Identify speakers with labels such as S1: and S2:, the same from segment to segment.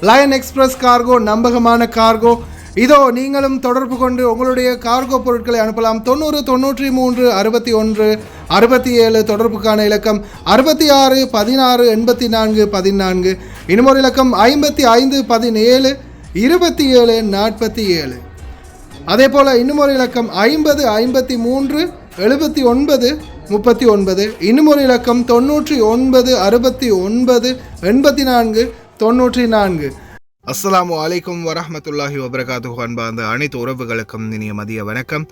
S1: Line express cargo நம்பகமான cargo. இதோ நீங்களும் தொடர்பு கொண்டு உங்களுடைய கார்கோ பொருட்களை அனுப்பலாம். 90 93 61 67 தொடர்புக்கான இலக்கம் 66 16 84 14. இன்னொரு இலக்கம் 55 17 27 47. அதே போல் இன்னுமொரு இலக்கம் 50 53 79 39. இன்னுமொரு இலக்கம் 99 69 84 94. அஸ்ஸலாமு அலைக்கும் வரஹ்மத்துல்லாஹி வபரகாத்துஹு. அன்பார்ந்த அனைத்து உறவுகளுக்கும் இனிய மதிய வணக்கம்.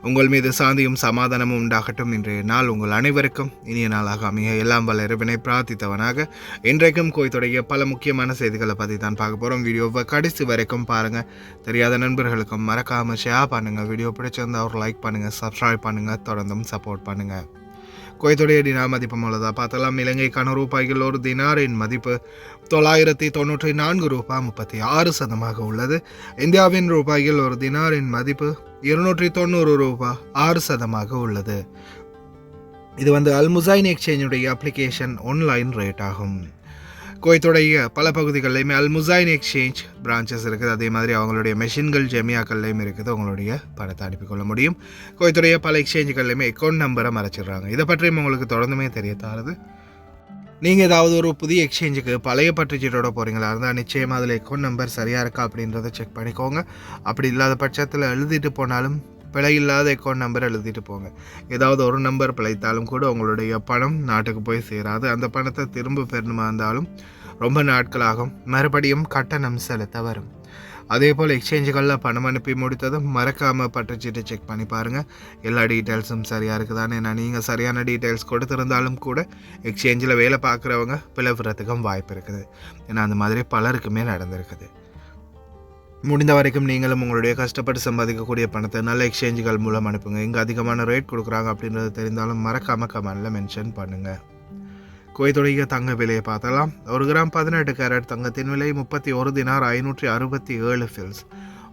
S1: உங்கள் மீது சாந்தியும் சமாதானமும் உண்டாகட்டும். இன்றைய நாள் உங்கள் அனைவருக்கும் இனிய நாளாக அமைய எல்லாம் வல்ல இறைவனை பிரார்த்தித்தவனாக இன்றைக்கும் கோயத்துடைய பல முக்கியமான செய்திகளை பற்றி தான் பார்க்க போகிறோம். வீடியோவை கடைசி வரைக்கும் பாருங்கள். தெரியாத நண்பர்களுக்கும் மறக்காமல் ஷேர் பண்ணுங்கள். வீடியோ பிடிச்சிருந்தால் ஒரு லைக் பண்ணுங்கள், சப்ஸ்கிரைப் பண்ணுங்கள், தொடர்ந்தும் சப்போர்ட் பண்ணுங்கள். குவைத்துடைய டினார் மதிப்பு மூலதாக பார்த்தலாம். இலங்கைக்கான ரூபாய்கள் ஒரு தினாரின் மதிப்பு 994 ரூபாய் 36 உள்ளது. இந்தியாவின் ரூபாய்கள் ஒரு தினாரின் மதிப்பு 290 ரூபாய் 6 உள்ளது. இது அல் முசைன் எக்ஸ்சேஞ்சுடைய அப்ளிகேஷன் ஆன்லைன் ரேட் ஆகும். குவைத்துடைய பல பகுதிகளிலையுமே அல் முசைன் எக்ஸ்சேஞ்ச் பிரான்ச்சஸ் இருக்குது. அதே மாதிரி அவங்களுடைய மெஷின்கள் ஜெமியாக்கள்லையும் இருக்குது. உங்களுடைய பணத்தை அனுப்பிக்கொள்ள முடியும். குவைத்துடைய பல எக்ஸ்சேஞ்சுகள்லையுமே அக்கௌண்ட் நம்பரை மறைச்சிடுறாங்க. இதை பற்றியும் உங்களுக்கு தொடர்ந்துமே தெரியத்தாருது. நீங்கள் ஏதாவது ஒரு புதிய எக்ஸ்சேஞ்சுக்கு பழைய பற்றுச்சீட்டோட போகிறீங்களா இருந்தால் நிச்சயமாக அதில் அக்கௌண்ட் நம்பர் சரியாக இருக்கா அப்படின்றத செக் பண்ணிக்கோங்க. அப்படி இல்லாத பட்சத்தில் எழுதிட்டு போனாலும் பிழை இல்லாத அக்கௌண்ட் நம்பர் எழுதிட்டு போங்க. ஏதாவது ஒரு நம்பர் பிழைத்தாலும் கூட உங்களுடைய பணம் நாட்டுக்கு போய் சேராது. அந்த பணத்தை திரும்ப பெறணுமா இருந்தாலும் ரொம்ப நாட்களாகும். மறுபடியும் கட்டணம் செலுத்த வரும். அதே போல் எக்ஸ்சேஞ்சுகளில் பணம் அனுப்பி முடித்ததும் மறக்காமல் பற்றுச்சீட்டை செக் பண்ணி பாருங்கள். எல்லா டீட்டெயில்ஸும் சரியாக இருக்குதானே. ஏன்னா நீங்கள் சரியான டீட்டெயில்ஸ் கொடுத்துருந்தாலும் கூட எக்ஸ்சேஞ்சில் வேலை பார்க்குறவங்க பிளவுறதுக்கும் வாய்ப்பு இருக்குது. ஏன்னா அந்த மாதிரி பலருக்குமே நடந்திருக்குது. முடிந்த வரைக்கும் நீங்களும் உங்களுடைய கஷ்டப்பட்டு சம்பாதிக்கக்கூடிய பணத்தை நல்ல எக்ஸ்சேஞ்சுகள் மூலம் அனுப்புங்க. இங்கே அதிகமான ரேட் கொடுக்குறாங்க அப்படின்றது தெரிந்தாலும் மறக்காமல் கமெண்டில் மென்ஷன் பண்ணுங்கள். குவைத்துடைய தங்க விலையை பார்த்தலாம். 1 கிராம் 18 கேரட் தங்கத்தின் விலை 31 தினார் 567 ஃபில்ஸ்.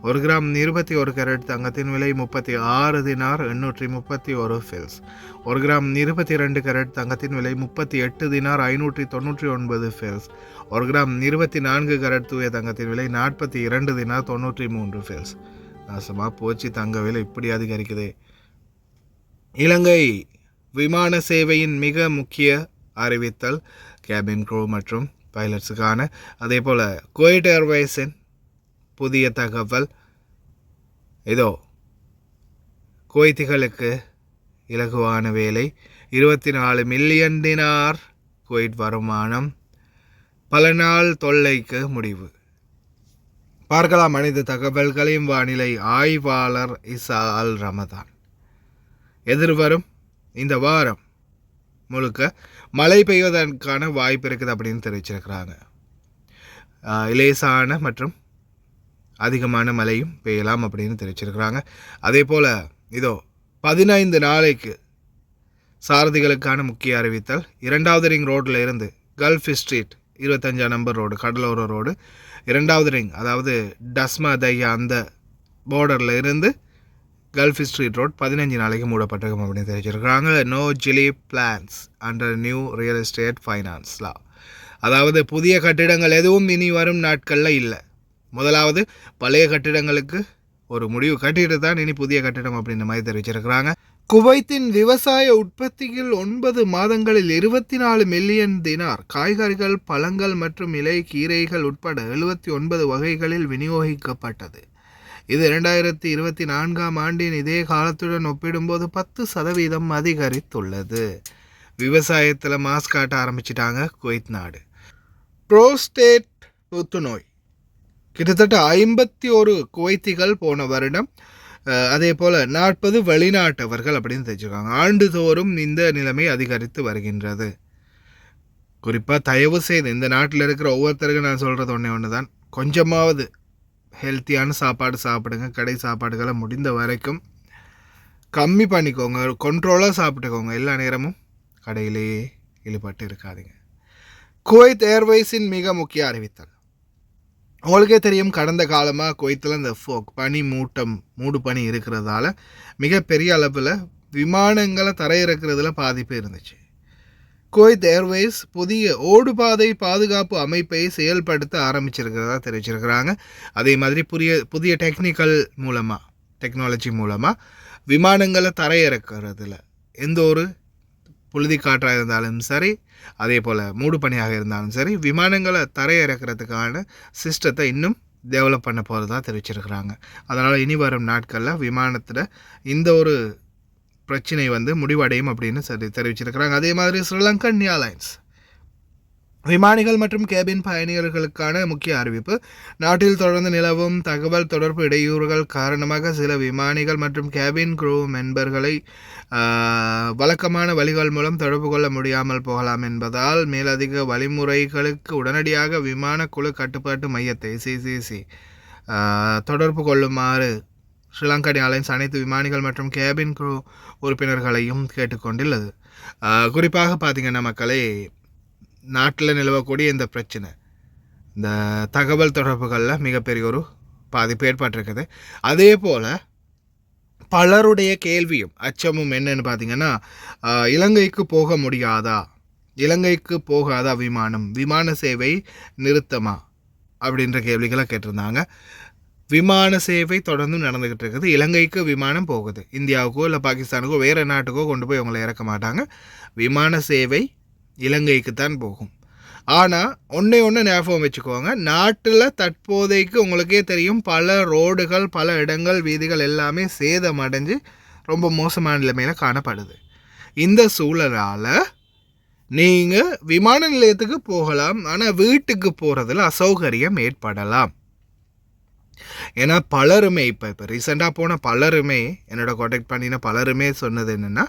S1: 1 கிராம் 21 கேரட் தங்கத்தின் விலை 36 தினார் 831 ஃபில்ஸ். 1 கிராம் 22 கேரட் தங்கத்தின் விலை 38 தினார் 599 ஃபில்ஸ். 1 கிராம் 24 கேரட் தூய தங்கத்தின் விலை 42 தினார் 93 ஃபில்ஸ். நாசமாக போச்சு, தங்க விலை இப்படி அதிகரிக்குது. இலங்கை விமான சேவையின் மிக முக்கிய அறிவித்தல் கேபின் க்ரூ மற்றும் பைலட்ஸுக்கான. அதே போல் குவைட் ஏர்வேஸின் புதிய தகவல் இதோ. குவைத்திகளுக்கு இலகுவான வேலை, 24 மில்லியன் தினார் குவைட் வருமானம், பல நாள் தொல்லைக்கு முடிவு. பார்க்கலாம் அனைத்து தகவல்களையும் வானிலை ஆய்வாளர் இசா அல் ரமதான். எதிர்வரும் இந்த வாரம் முழுக்க மழை பெய்வதற்கான வாய்ப்பு இருக்குது அப்படின்னு தெரிவிச்சிருக்கிறாங்க. லேசான மற்றும் அதிகமான மழையும் பெய்யலாம் அப்படின்னு தெரிவிச்சிருக்கிறாங்க. அதே போல் இதோ 15 நாளைக்கு சாரதிகளுக்கான முக்கிய அறிவித்தல். 2வது ரிங் ரோட்டில் இருந்து கல்ஃப் ஸ்ட்ரீட் 25 நம்பர் ரோடு கடலோர ரோடு 2வது ரிங் அதாவது டஸ்மா தையா அந்த பார்டரில் இருந்து கல்ஃப் ஸ்ட்ரீட் ரோட் 15 நாளைக்கு மூடப்பட்டிருக்கும் அப்படின்னு தெரிவிச்சிருக்கிறாங்க. நோ ஜிலி plans under new real estate finance law. அதாவது புதிய கட்டிடங்கள் எதுவும் இனி வரும் நாட்களில் இல்லை. முதலாவது பழைய கட்டிடங்களுக்கு ஒரு முடிவு கட்டிட்டு தான் இனி புதிய கட்டிடம் அப்படின்ற மாதிரி தெரிவிச்சிருக்கிறாங்க. குவைத்தின் விவசாய உற்பத்தியில் 9 மாதங்களில் 24 மில்லியன் தினார் காய்கறிகள், பழங்கள் மற்றும் இலை கீரைகள் உட்பட 79 வகைகளில் விநியோகிக்கப்பட்டது. இது 2024ஆம் ஆண்டின் இதே காலத்துடன் ஒப்பிடும்போது 10% அதிகரித்துள்ளது. விவசாயத்தில் மாஸ் காட்ட ஆரம்பிச்சிட்டாங்க குவைத் நாடு. புரோஸ்டேட் புத்துநோய் கிட்டத்தட்ட 51 குவைத்திகள் போன வருடம், அதே போல் 40 வெளிநாட்டவர்கள் அப்படின்னு தெரிஞ்சுக்காங்க. ஆண்டுதோறும் இந்த நிலைமை அதிகரித்து வருகின்றது. குறிப்பாக தயவு செய்து இந்த நாட்டில் இருக்கிற ஒவ்வொருத்தருக்கும் நான் சொல்கிறது ஒன்று தான், கொஞ்சமாவது ஹெல்த்தியான சாப்பாடு சாப்பிடுங்க. கடை சாப்பாடுகளை முடிந்த வரைக்கும் கம்மி பண்ணிக்கோங்க, கண்ட்ரோலாக சாப்பிட்டுக்கோங்க. எல்லா நேரமும் கடையிலேயே ஈடுபட்டு இருக்காதீங்க. குவைத் ஏர்வேஸின் மிக முக்கிய அறிவித்தல். உங்களுக்கே தெரியும், கடந்த காலமாக குவைத்தில் இந்த பனி மூடு பனி இருக்கிறதால மிகப்பெரிய அளவில் விமானங்களை தரையிறக்கிறதுல பாதிப்பு இருந்துச்சு. குவைத் ஏர்வேஸ் புதிய ஓடுபாதை பாதுகாப்பு அமைப்பை செயல்படுத்த ஆரம்பிச்சிருக்கிறதா தெரிவிச்சிருக்கிறாங்க. அதே மாதிரி புதிய டெக்னாலஜி மூலமாக விமானங்களை தரையிறக்கிறதுல எந்த ஒரு புழுதி காற்றாக இருந்தாலும் சரி, அதே போல் மூடு பனியாக இருந்தாலும் சரி, விமானங்களை தரையிறக்கிறதுக்கான சிஸ்டத்தை இன்னும் டெவலப் பண்ண போகிறதா தெரிவிச்சிருக்கிறாங்க. அதனால் இனி வரும் நாட்களில் விமானத்தில் இந்த ஒரு பிரச்சனை முடிவடையும் அப்படின்னு தெரிவிச்சிருக்கிறாங்க. அதே மாதிரி ஸ்ரீலங்கன் ஏர்லைன்ஸ் விமானிகள் மற்றும் கேபின் பயணிகளுக்கான முக்கிய அறிவிப்பு. நாட்டில் தொடர்ந்து நிலவும் தகவல் தொடர்பு இடையூறுகள் காரணமாக சில விமானிகள் மற்றும் கேபின் குரூ மெம்பர்களை வழக்கமான வழிகள் மூலம் தொடர்பு கொள்ள முடியாமல் போகலாம் என்பதால் மேலதிக வழிமுறைகளுக்கு உடனடியாக விமான குழு கட்டுப்பாட்டு மையத்தை CCC தொடர்பு கொள்ளுமாறு ஸ்ரீலங்கன் ஏர்லைன்ஸ் அனைத்து விமானிகள் மற்றும் கேபின் குரூ உறுப்பினர்களையும் கேட்டுக்கொண்டுள்ளது. குறிப்பாக பார்த்திங்கன்னா மக்களே, நாட்டில் நிலவக்கூடிய இந்த பிரச்சனை, இந்த தகவல் தொடர்புகளில் மிகப்பெரிய ஒரு பாதிப்பு ஏற்பட்டிருக்குது. அதே போல் பலருடைய கேள்வியும் அச்சமும் என்னன்னு பார்த்திங்கன்னா, இலங்கைக்கு போகாதா விமான சேவை நிறுத்தமா அப்படின்ற கேள்விகளை கேட்டிருந்தாங்க. விமான சேவை தொடர்ந்து நடந்துக்கிட்டு இருக்குது. இலங்கைக்கு விமானம் போகுது, இந்தியாவுக்கோ இல்லை பாகிஸ்தானுக்கோ வேறு நாட்டுக்கோ கொண்டு போய் அவங்கள இறக்க மாட்டாங்க. விமான சேவை இலங்கைக்கு தான் போகும். ஆனால் ஒன்று ஞாபகம் வச்சுக்கோங்க, நாட்டில் தற்போதைக்கு உங்களுக்கே தெரியும் பல ரோடுகள், பல இடங்கள், வீதிகள் எல்லாமே சேதமடைஞ்சு ரொம்ப மோசமான நிலைமையில் காணப்படுது. இந்த சூழலால் நீங்கள் விமான நிலையத்துக்கு போகலாம், ஆனால் வீட்டுக்கு போகிறதுல அசௌகரியம் ஏற்படலாம். ஏன்னா பலருமே இப்போ ரீசெண்டாக போன பலருமே என்னோட கான்டாக்ட் பண்ணின பலருமே சொன்னது என்னென்னா,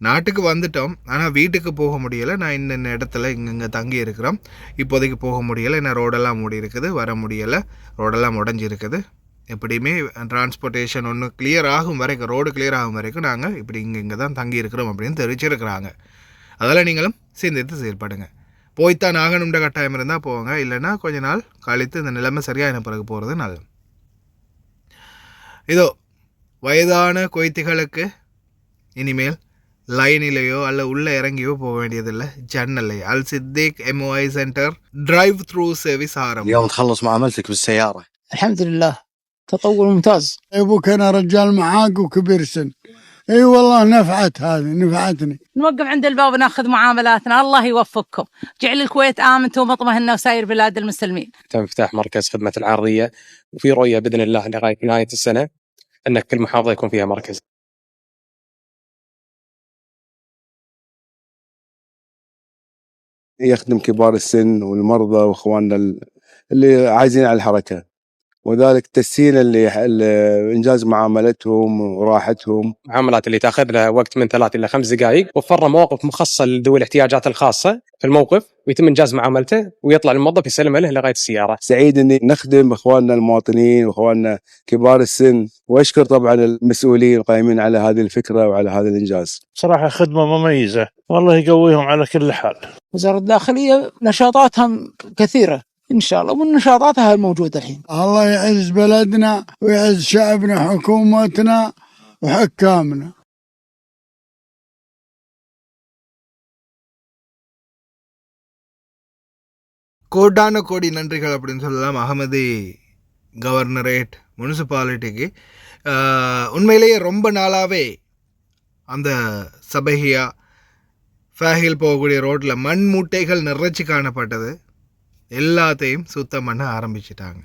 S1: நாட்டுக்கு வந்துட்டோம் ஆனால் வீட்டுக்கு போக முடியலை, நான் இன்னென்ன இடத்துல இங்கே தங்கி இருக்கிறோம், இப்போதைக்கு போக முடியலை, ஏன்னா ரோடெல்லாம் மூடி இருக்குது, வர முடியலை, ரோடெல்லாம் உடஞ்சிருக்குது, எப்படியுமே டிரான்ஸ்போர்ட்டேஷன் ஒன்று கிளியர் ஆகும் வரைக்கும், ரோடு கிளியர் ஆகும் வரைக்கும் நாங்கள் இப்படி இங்கே தான் தங்கி இருக்கிறோம் அப்படின்னு தெரிவிச்சிருக்கிறாங்க. அதெல்லாம் நீங்களும் சிந்தித்து செயல்படுங்க. போய்த்தான் ஆகணுன்ற கட்டாயம் இருந்தால் போங்க, இல்லைன்னா கொஞ்ச நாள் கழித்து இந்த நிலைமை சரியான பிறகு போகிறது நல்லது. இதோ வயதான குவைத்திகளுக்கு இனிமேல் லைனிலேயோ அல்ல உள்ளே இறங்கியோ போக வேண்டியதில்லை, ஜன்னல்லே Al Siddique MOI centre drive through service ஆரம்பம்.
S2: اليوم تخلص معاملتك بالسيارة.
S3: الحمد لله تطور ممتاز.
S4: ابوك انا رجال معاق وكبير سن. اي والله نفعتني.
S5: نوقف عند الباب وناخذ معاملاتنا، الله يوفقكم، جعل الكويت آمنة ومطمئنة وسائر بلاد المسلمين.
S6: تم افتتاح مركز خدمة العارضية، وفي رؤية بإذن الله لغاية نهاية السنة أن كل محافظة يكون فيها مركز.
S7: يخدم كبار السن والمرضى واخواننا اللي عايزين على الحركة، وذلك تسهيلا لإنجاز معاملتهم وراحتهم.
S6: معاملات اللي تأخذ لها وقت من 3 إلى 5 دقائق، وفرنا مواقف مخصصة لذوي الاحتياجات الخاصة في الموقف، ويتم إنجاز معاملته ويطلع الموظف يسلمه له لغاية السيارة.
S7: سعيد إني نخدم إخواننا المواطنين وإخواننا كبار السن، وأشكر طبعا المسؤولين القائمين على هذه الفكرة وعلى هذا الإنجاز.
S8: صراحة خدمة مميزة، والله يقويهم على كل حال.
S3: وزارة الداخلية نشاطاتها كثيرة إن شاء الله، ونشاطاتها موجودة الحين.
S4: الله يعز بلدنا ويعز شعبنا، حكومتنا وحكامنا.
S1: கோடான கோடி நன்றிகள் அப்படின்னு சொல்லலாம் அகமதி கவர்னரேட் முனிசிபாலிட்டிக்கு. உண்மையிலேயே ரொம்ப நாளாகவே அந்த சபையா ஃபேஹில் போகக்கூடிய ரோட்டில் மண் மூட்டைகள் நிறைச்சி காணப்பட்டது, எல்லாத்தையும் சுத்தம் பண்ண ஆரம்பிச்சிட்டாங்க.